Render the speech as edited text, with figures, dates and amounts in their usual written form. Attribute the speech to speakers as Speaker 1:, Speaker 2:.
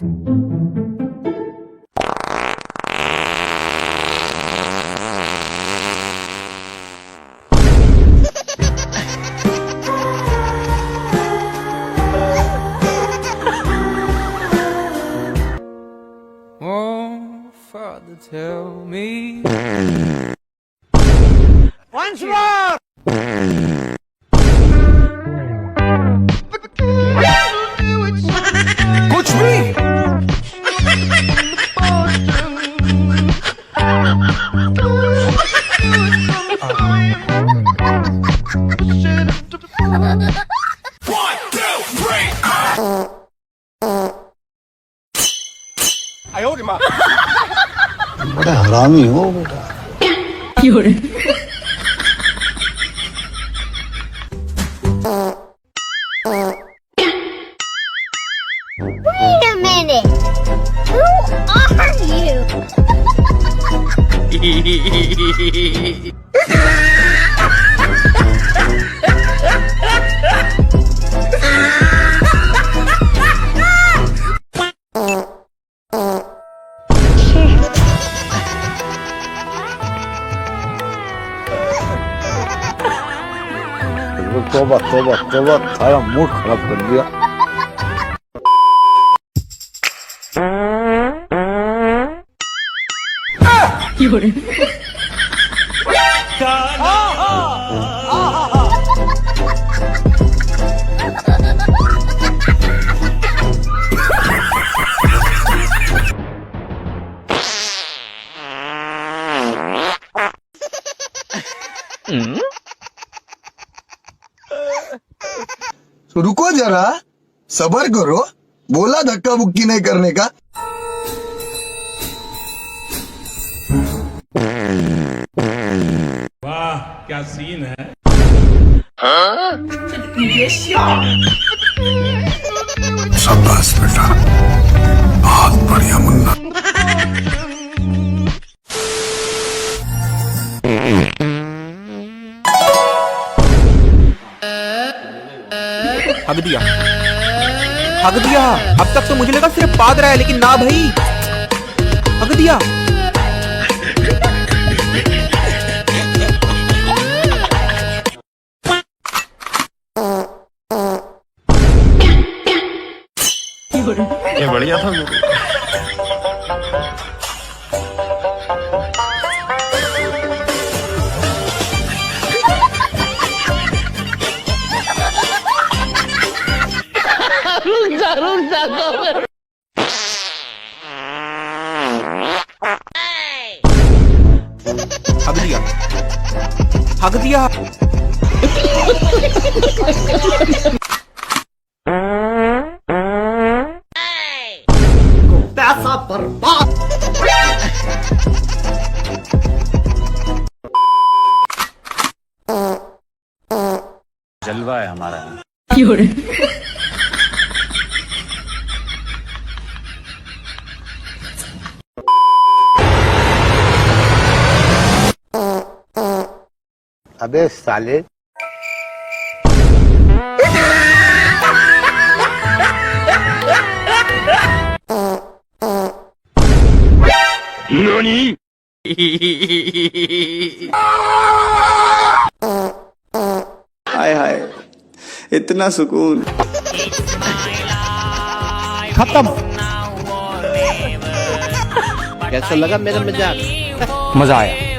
Speaker 1: Oh, Father, tell me.
Speaker 2: Once more!
Speaker 1: कुछ भी
Speaker 3: बड़ा हरामी हो बेटा।
Speaker 4: Wait a minute. Who are you?
Speaker 3: तोबा तोबा तोबा, सारा मूड खराब कर दिया।
Speaker 5: तो रुको जरा, सबर करो, बोला धक्का बुक्की नहीं करने का।
Speaker 6: वाह क्या सीन है।
Speaker 3: शाबाश बेटा, बहुत बढ़िया मुन्ना।
Speaker 1: हग दिया, हग दिया। अब तक तो मुझे लगा सिर्फ पाद रहा है, लेकिन ना भाई, हग दिया।
Speaker 6: ये बढ़िया था।
Speaker 1: हग दिया, हग दिया।
Speaker 2: पैसा बर्बाद।
Speaker 6: जलवा है हमारा।
Speaker 3: अबे साले,
Speaker 6: ननी?
Speaker 7: हाय हाय, इतना सुकून।
Speaker 1: खत्म।
Speaker 2: कैसा लगा मेरा मजाक?
Speaker 1: मजा आया।